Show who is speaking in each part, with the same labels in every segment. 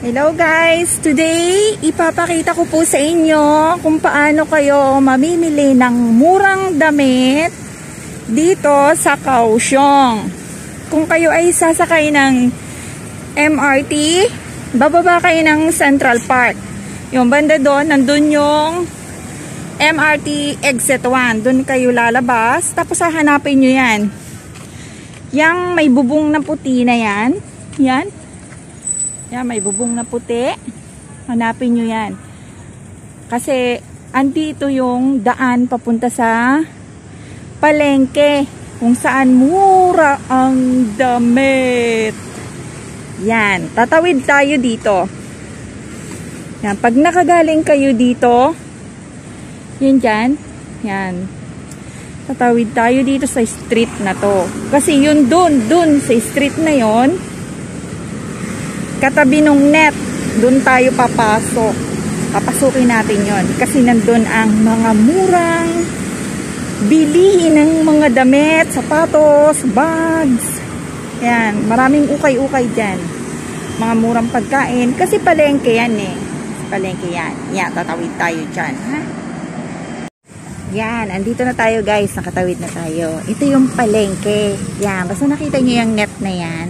Speaker 1: Hello guys! Today, ipapakita ko po sa inyo kung paano kayo mamimili ng murang damit dito sa Kaohsiung. Kung kayo ay sasakay ng MRT, bababa kayo ng Central Park. Yung banda doon, nandun yung MRT Exit 1. Doon kayo lalabas, tapos hahanapin nyo yan. Yang may bubong na puti na yan. Yan. Yan, may bubong na puti. Hanapin nyo yan. Kasi, andito yung daan papunta sa palengke. Kung saan mura ang damit. Yan. Tatawid tayo dito. Yan. Pag nakagaling kayo dito, yan dyan. Yan. Tatawid tayo dito sa street na to. Kasi yun dun sa street na yon, katabi nung net, dun tayo papasok. Papasukin natin yon. Kasi nandun ang mga murang bilihin ng mga damit, sapatos, bags. Yan. Maraming ukay-ukay dyan. Mga murang pagkain. Kasi palengke yan eh. Palengke yan. Yan, tatawid tayo dyan. Ha? Yan, andito na tayo guys, nakatawid na tayo. Ito yung palengke. Yan, basta nakita nyo yung net na yan,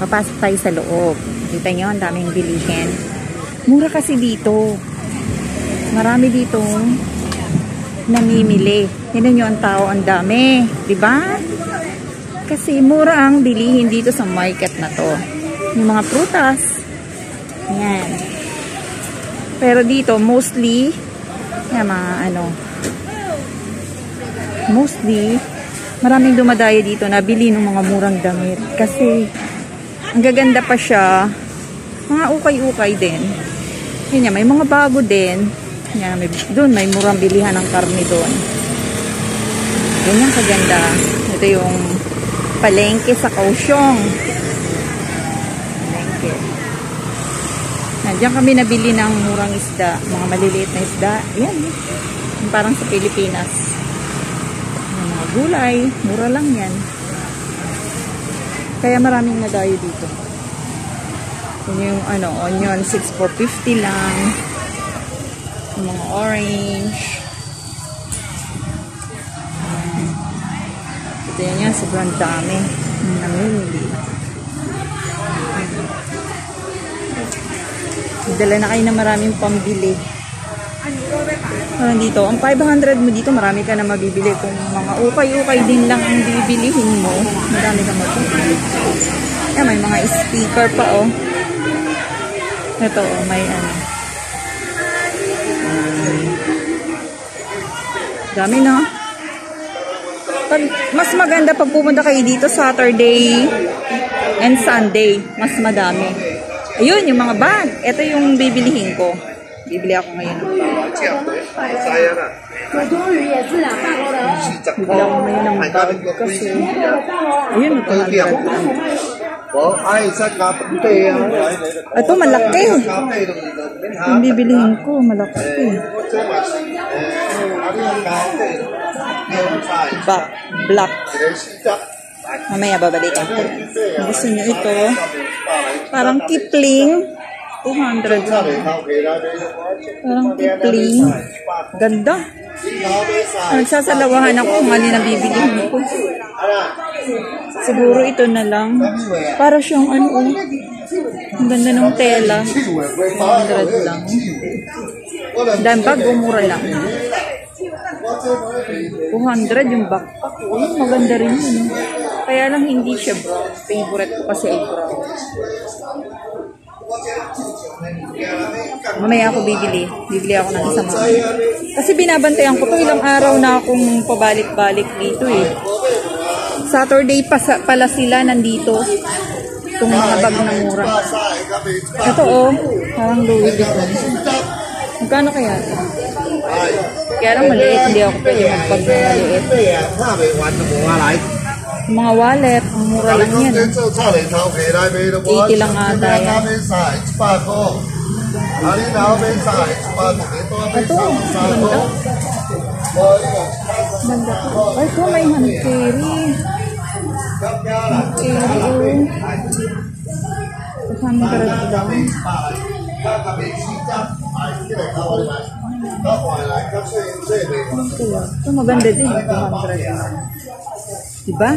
Speaker 1: papasok tayo sa loob. Kita nyo, ang daming bilihin. Mura kasi dito. Marami dito namimili. Tignan nyo ang tao, ang dami. Diba? Kasi mura ang bilihin dito sa market na to. Yung mga prutas. Yan. Pero dito, mostly, yan mga mostly, maraming dumadayo dito na bili ng mga murang damit. Kasi, ang gaganda pa siya. Mga ukay-ukay din. Yan, may mga bago din. Yan, doon, may murang bilihan ng karne doon. Ganyan kaganda. Ito yung palengke sa Kaohsiung. Palengke. Diyan kami nabili ng murang isda. Mga maliliit na isda. Yan. Parang sa Pilipinas. Mga gulay, mura lang yan. Kaya maraming nadayo dito. Yun yung onion, 6 for 50 lang. Yung mga orange. Ito yan, sobrang dami. Namimili. Dala na kayo na maraming pambili. Dito, ang 500 mo dito, marami ka na mabibili. Kung mga ukay-ukay din lang ang bibilihin mo, marami ka mabibili. Yan, may mga speaker pa, oh. Ito, oh, may dami na. Mas maganda pag pumunta kayo dito Saturday and Sunday. Mas madami. Ayun, yung mga bag. Ito yung bibilihin ko. Bibili ako ngayon. Bibili ako ngayon ng bag kasi ayun, ito ito malaki. Yung bibilihin ko, malaki. Black. Mamaya babalikan ko. Gusto nyo ito? Parang Kipling. 200 lang. Parang Kipling. Ganda. Nagsasalawahan ako kung ano na bibilihin ko. Siguro ito na lang. Para siyang ang ganda ng tela. 100 lang. Dan bag, umura lang. 200 yung backpack. Maganda rin yun. Kaya lang hindi siya brown. Favorite ko kasi ay brown. Mamaya ako bibili. Bibili ako ng isang mga. Kasi binabantayan ko to, ilang araw na akong pabalik-balik dito eh. Saturday pala sila nandito. Itong mga bag na mura. Ito oh, parang Louis Vuitton. Magkano kaya ito? Kaya lang maliit, hindi ako pwede magpag na maliit. Mga wallet, mura lang yan. 80 lang ata yan. Ito, ganda. Ganda ko. Ay, ito may hand carry. Hand carry. 600 lang. Ito maganda din. 200 lang. Diba?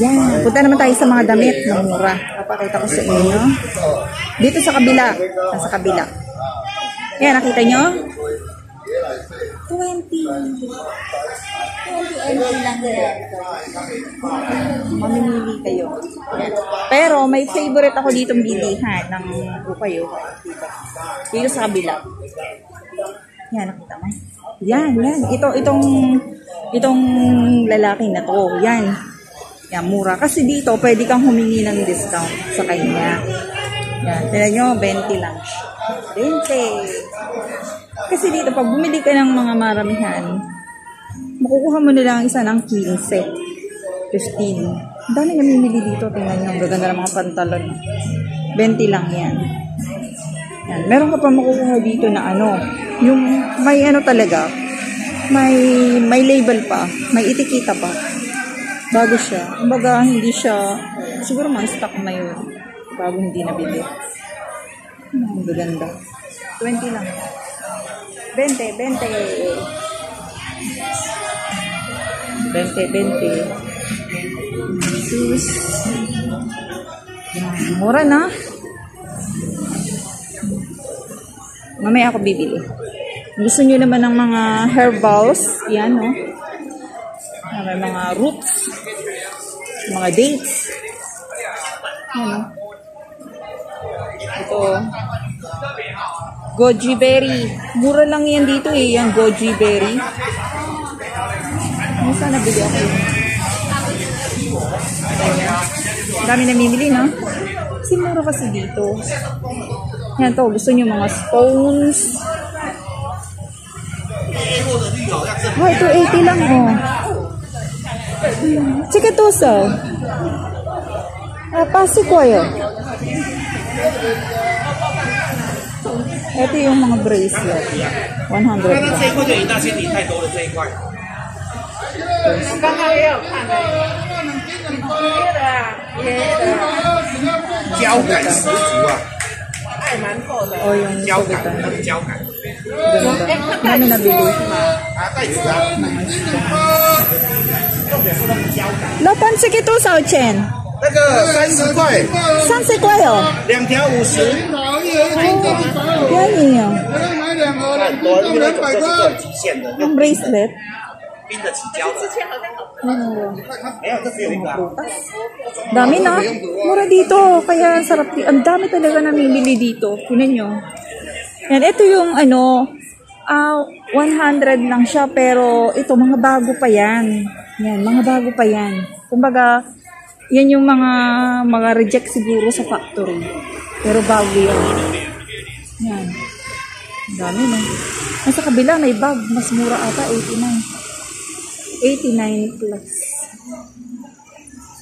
Speaker 1: Yan. Punta naman tayo sa mga damit na mura. Papakita ko sa inyo. Dito sa kabila. Sa kabila. Yan, nakita nyo? 20 lang yan. Mamimili kayo. Pero may favorite ako ditong bilihan ng ukayo. Dito sa kabila. Yan, nakita mo? Yan. Itong lalaki na to. Yan. Yan, mura. Kasi dito, pwede kang humingi ng discount sa kanya. Yan. Tignan nyo, 20 lang. 20. Kasi dito, pag bumili ka ng mga maramihan, makukuha mo nila ang isa ng 15. 15. Ang dami namimili dito. Tingnan nyo, ang gaganda ng mga pantalon. 20 lang yan. Yan. Meron ka pa makukuha dito na ano, yung may ano talaga, may label pa, may itikita pa. Bago siya. Kumbaga, hindi siya, siguro man stock na yun. Bago hindi nabili. Ang gaganda. 20 lang. 20. 20. Sus. Mura na. Mamaya ako bibili. Gusto nyo naman ng mga herbals. Yan, no? May mga roots. Mga dates. Yan, no? Ito. Goji berry. Mura lang yan dito eh. Yan, goji berry. Ano sana bili ako yun? Dami namimili, no? Kasi mura kasi dito. Yan to. Gusto nyo mga scones. Oh, ito 80 lang, oh. Check it also. Pasikoyo. Ito yung mga bracelet. 100 lang. Oh, yung sugitan. Ganda. Dami nabili. Lapan sige to sao chen?
Speaker 2: 那个30块
Speaker 1: ，30块哦。
Speaker 2: ，2条50。
Speaker 1: 便宜哦。
Speaker 2: 很多，因为那种都是极限的，
Speaker 1: Yung bracelet.
Speaker 2: 冰得起胶的。没有，这只有一个啊。
Speaker 1: Dami na. Mura dito. Kaya sarap. Ang dami talaga namimili dito. Tingnan nyo. Yan, ito yung ano, 100 lang siya. Pero ito, mga bago pa yan. Yan, mga bago pa yan. Kumbaga, yan yung mga reject siguro sa factory. Pero bago yan. Yan. Ang dami na. Nasa kabila may bag. Mas mura ata, 89 plus.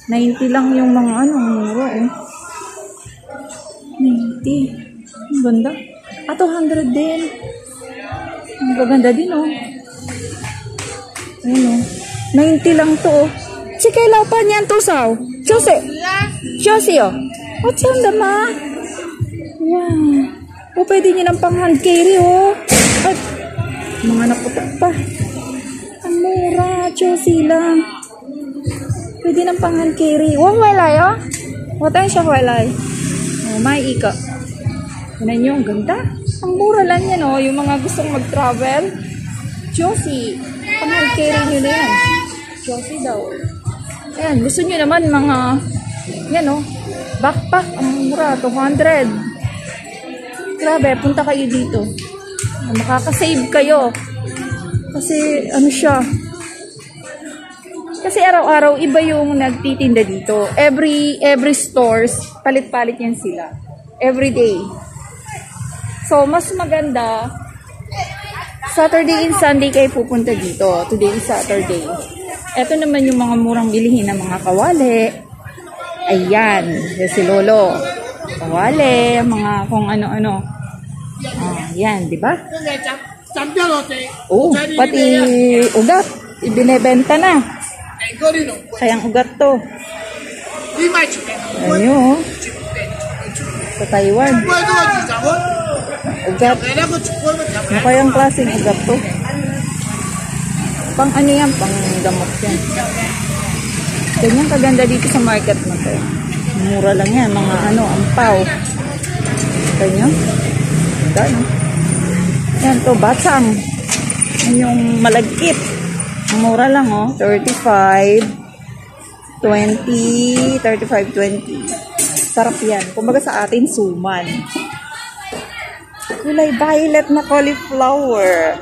Speaker 1: 90 lang yung mga ano, mura eh. 90. Ang ganda. 200 din. Ang gaganda din oh. Ayun oh. 90 lang to oh. Chike lapan yan to sao? Chose. Chose oh. What's on the ma? Wow. O pwede nyo ng pang hand carry oh. At mga naputok pa. Ang mura. Chose lang. Pwede ng pang hand carry. Wang walay oh. Watan siya walay. Oh, may ika. Tignan nyo, ang ganda. Ang mura lang yan, oh. Yung mga gustong mag-travel. Josie. Pang-hand carry nyo na yan. Josie daw. Ayan, gusto nyo naman mga, yan, oh. Backpack. Ang mura, 200. Grabe, punta kayo dito. Makakasave kayo. Kasi, ano siya. Kasi araw-araw, iba yung nagtitinda dito. Every stores, palit-palit yan sila. Every day. So, mas maganda, Saturday and Sunday kayo pupunta dito. Today is Saturday. Ito naman yung mga murang bilihin ng mga kawali. Ayan, si Lolo. Kawali, mga kung ano-ano. Yan, di ba? Oh, pati ugat. Ibinebenta na. Sayang ugat to. Ayun. Sa Taiwan. Ugat. Ano kayang klaseng ugat to? Pang ano yan? Pang gamot yan. Ganyan kaganda dito sa market na to. Mura lang yan. Mga ano, ampaw. Ganyan. Gano. Yan to, batsang. Yan yung malagkit. Mura lang oh. 35, 20, 35, 20. Sarap yan. Kumbaga sa atin, suman. Kulay violet na cauliflower.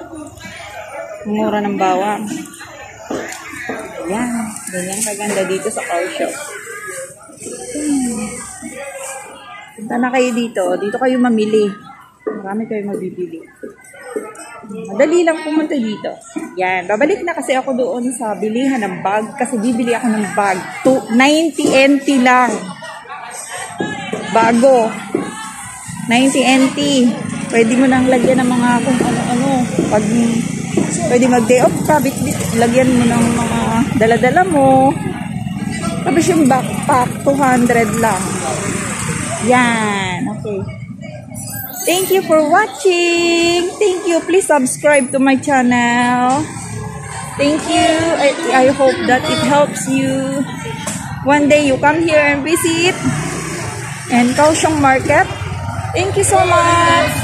Speaker 1: Mura ng bawang. Yan. Ganyan kaganda dito sa Kaohsiung. Punta na kayo dito. Dito kayo mamili. Marami kayo mabibili. Madali lang pumunta dito. Yan. Babalik na kasi ako doon sa bilihan ng bag. Kasi bibili ako ng bag. 90 NT lang. Bago. 90 NT. Pwede mo nang lagyan ng mga kung ano-ano. Pag pwede mag-day off ka, lagyan mo ng mga dala-dala mo. Tapos yung backpack, 200 lang. Yan. Okay. Thank you for watching. Thank you. Please subscribe to my channel. Thank you. I hope that it helps you. One day you come here and visit and Kaohsiung Market. Thank you so much.